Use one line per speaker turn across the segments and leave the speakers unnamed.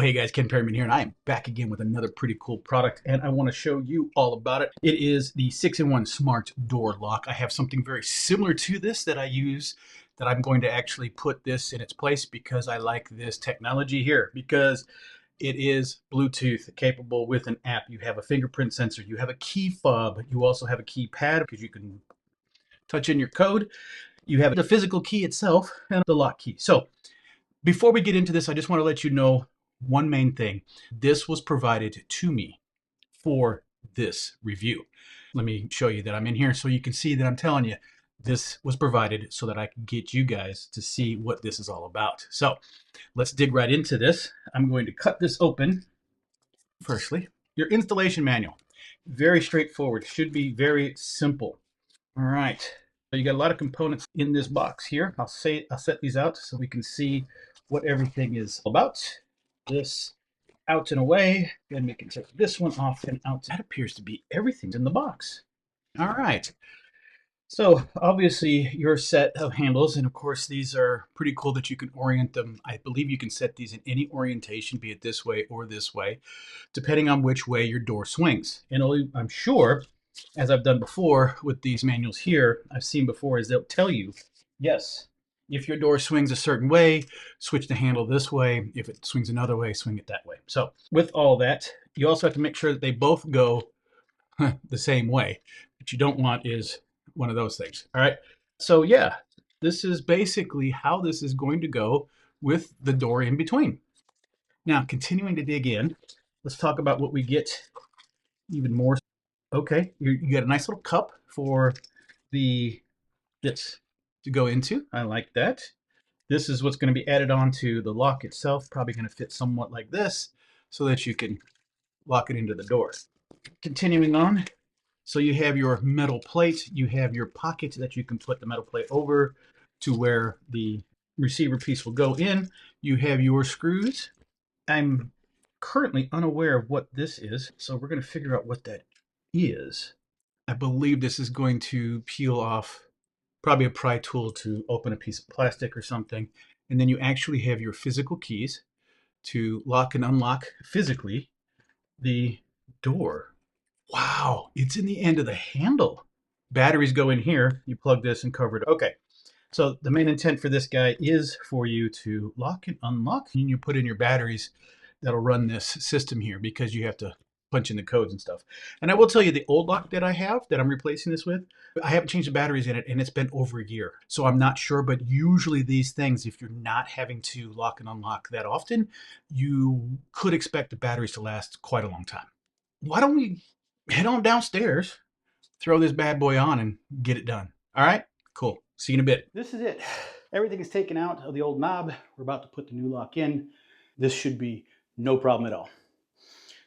Hey guys, Ken Perryman here, and I am back again with another pretty cool product, and I want to show you all about it. It is the 6-in-1 Smart Door Lock. I have something very similar to this that I use that I'm going to actually put this in its place because I like this technology here, because it is Bluetooth capable with an app. You have a fingerprint sensor, you have a key fob, you also have a keypad because you can touch in your code. You have the physical key itself and the lock key. So before we get into this, I just want to let you know one main thing. This was provided to me for this review. Let me show you that I'm in here so you can see that I'm telling you this was provided so that I can get you guys to see what this is all about. So let's dig right into this. I'm going to cut this open. Firstly, your installation manual. Very straightforward, should be very simple. All right, so you got a lot of components in this box here. I'll set these out so we can see what everything is about. This out and away, then we can take this one off and out. That appears to be everything in the box. All right, so obviously your set of handles, and of course these are pretty cool that you can orient them. I believe you can set these in any orientation, be it this way or this way, depending on which way your door swings. And I'm sure, as I've done before with these manuals here, I've seen before, is they'll tell you, yes, if your door swings a certain way, switch the handle this way. If it swings another way, swing it that way. So with all that, you also have to make sure that they both go the same way. What you don't want is one of those things. All right. So yeah, this is basically how this is going to go with the door in between. Now, continuing to dig in, let's talk about what we get even more. Okay, you got a nice little cup for this to go into. I like that. This is what's going to be added on to the lock itself. Probably going to fit somewhat like this so that you can lock it into the door. Continuing on, so you have your metal plate. You have your pocket that you can put the metal plate over to where the receiver piece will go in. You have your screws. I'm currently unaware of what this is, so we're going to figure out what that is. I believe this is going to peel off probably a pry tool to open a piece of plastic or something. And then you actually have your physical keys to lock and unlock physically the door. Wow, it's in the end of the handle. Batteries go in here, you plug this and cover it. Okay, so the main intent for this guy is for you to lock and unlock, and you put in your batteries that'll run this system here because you have to punch in the codes and stuff. And I will tell you, the old lock that I have that I'm replacing this with, I haven't changed the batteries in it, and it's been over a year. So I'm not sure, but usually these things, if you're not having to lock and unlock that often, you could expect the batteries to last quite a long time. Why don't we head on downstairs, throw this bad boy on, and get it done? All right, cool. See you in a bit. This is it. Everything is taken out of the old knob. We're about to put the new lock in. This should be no problem at all.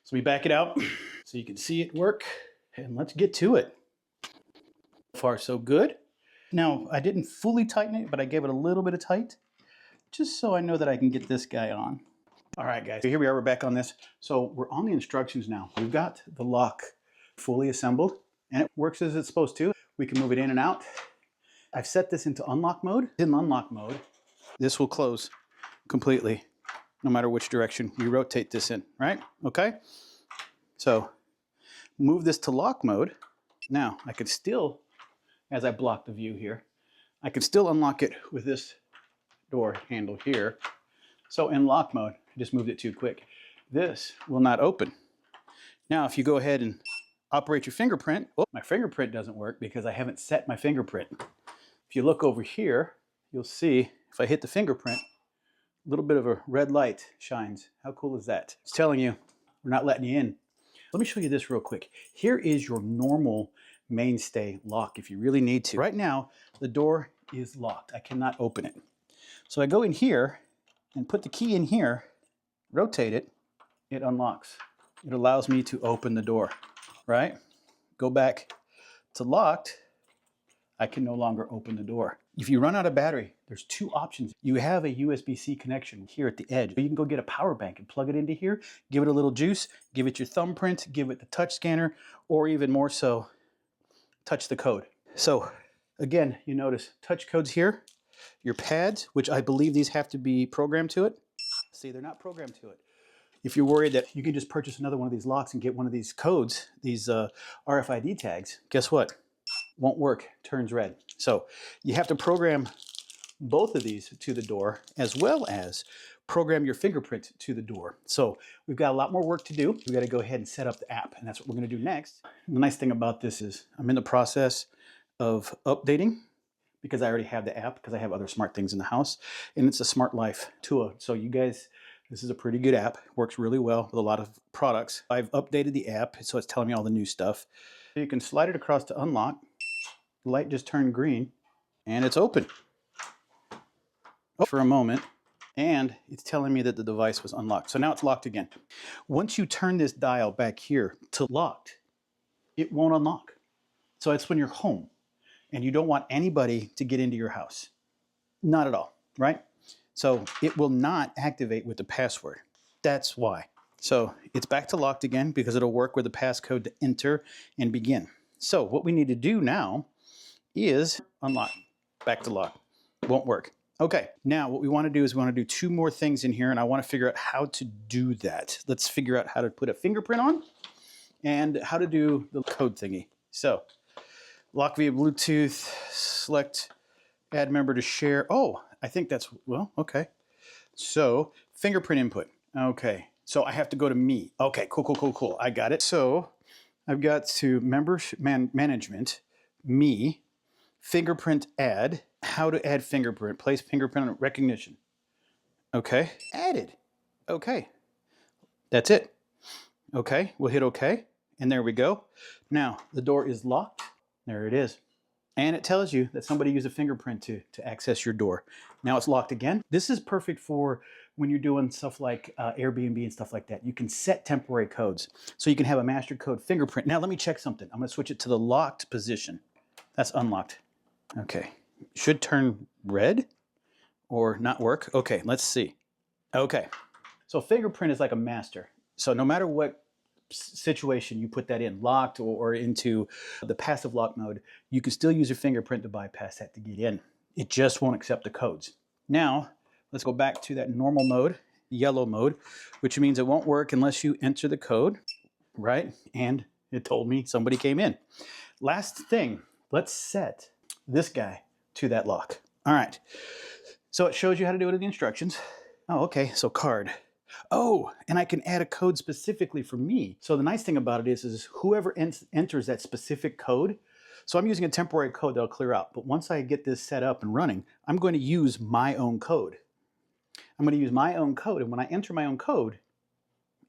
So we back it out so you can see it work, and let's get to it. So far, so good. Now, I didn't fully tighten it, but I gave it a little bit of tight, just so I know that I can get this guy on. All right, guys, so here we are, we're back on this. So we're on the instructions now. We've got the lock fully assembled, and it works as it's supposed to. We can move it in and out. I've set this into unlock mode. In unlock mode, this will close completely, no matter which direction we rotate this in, right? Okay? So move this to lock mode. Now, I could still, as I block the view here, I can still unlock it with this door handle here. So in lock mode, I just moved it too quick. This will not open. Now, if you go ahead and operate your fingerprint, oh, my fingerprint doesn't work because I haven't set my fingerprint. If you look over here, you'll see if I hit the fingerprint, a little bit of a red light shines. How cool is that? It's telling you we're not letting you in. Let me show you this real quick. Here is your normal mainstay lock if you really need to. Right now, the door is locked. I cannot open it. So I go in here and put the key in here, rotate it, it unlocks. It allows me to open the door, right? Go back to locked, I can no longer open the door. If you run out of battery, there's two options. You have a USB-C connection here at the edge. You can go get a power bank and plug it into here, give it a little juice, give it your thumbprint, give it the touch scanner, or even more so, touch the code. So again, you notice touch codes here, your pads, which I believe these have to be programmed to it. See, they're not programmed to it. if you're worried that you can just purchase another one of these locks and get one of these codes, these RFID tags, guess what? Won't work, turns red. So you have to program both of these to the door, as well as program your fingerprint to the door. So we've got a lot more work to do. We've got to go ahead and set up the app, and that's what we're going to do next. The nice thing about this is I'm in the process of updating, because I already have the app, because I have other smart things in the house, and it's a Smart Life tool. So you guys, this is a pretty good app. It works really well with a lot of products. I've updated the app, so it's telling me all the new stuff. So you can slide it across to unlock. The light just turned green, and it's open for a moment, and it's telling me that the device was unlocked. So now it's locked again. Once you turn this dial back here to locked, it won't unlock. So it's when you're home and you don't want anybody to get into your house. Not at all, right? So it will not activate with the password. That's why. So it's back to locked again, because it'll work with the passcode to enter and begin. So what we need to do now is unlock, back to lock. Won't work. Okay, now what we want to do is we want to do two more things in here, and I want to figure out how to do that. Let's figure out how to put a fingerprint on and how to do the code thingy. So lock via Bluetooth, select add member to share. Oh, I think that's, well, okay. So fingerprint input. Okay, so I have to go to me. Okay, cool. I got it. So I've got to management, me, fingerprint add, how to add fingerprint, place fingerprint on recognition. Okay, added. Okay, that's it. Okay, we'll hit okay, and there we go. Now the door is locked. There it is. And it tells you that somebody used a fingerprint to access your door. Now it's locked again. This is perfect for when you're doing stuff like Airbnb and stuff like that. You can set temporary codes. So you can have a master code fingerprint. Now let me check something. I'm gonna switch it to the locked position. That's unlocked. Okay, should turn red or not work. Okay, let's see. Okay, so fingerprint is like a master. So no matter what situation you put that in, locked or into the passive lock mode, you can still use your fingerprint to bypass that to get in. It just won't accept the codes. Now, let's go back to that normal mode, yellow mode, which means it won't work unless you enter the code, right? And it told me somebody came in. Last thing, let's set this guy to that lock. All right, so it shows you how to do it in the instructions. Oh, okay, so card. Oh, and I can add a code specifically for me. So the nice thing about it is whoever enters that specific code, so I'm using a temporary code that'll clear out, but once I get this set up and running, I'm going to use my own code. I'm going to use my own code, and when I enter my own code,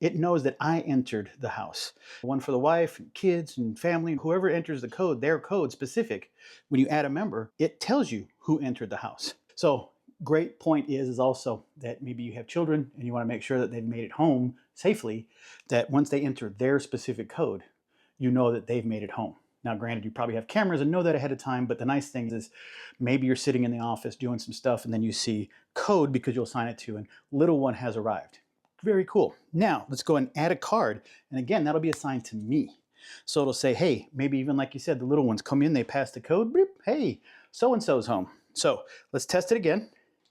it knows that I entered the house. One for the wife, and kids, and family, whoever enters the code, their code specific, when you add a member, it tells you who entered the house. So great point is also that maybe you have children and you want to make sure that they've made it home safely, that once they enter their specific code, you know that they've made it home. Now, granted, you probably have cameras and know that ahead of time, but the nice thing is maybe you're sitting in the office doing some stuff and then you see code because you'll sign it to, and little one has arrived. Very cool. Now, let's go and add a card. And again, that'll be assigned to me. So it'll say, hey, maybe even like you said, the little ones come in, they pass the code, beep, hey, so-and-so's home. So let's test it again.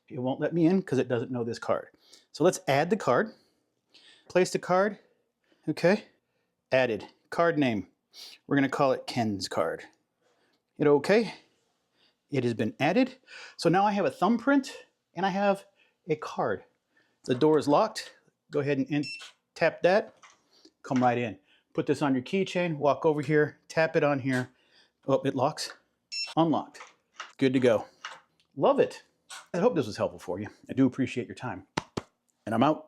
It won't let me in because it doesn't know this card. So let's add the card. Place the card. Okay. Added. Card name. We're going to call it Ken's card. Hit OK. It has been added. So now I have a thumbprint and I have a card. The door is locked. Go ahead and tap that. Come right in. Put this on your keychain. Walk over here. Tap it on here. Oh, it locks. Unlocked. Good to go. Love it. I hope this was helpful for you. I do appreciate your time. And I'm out.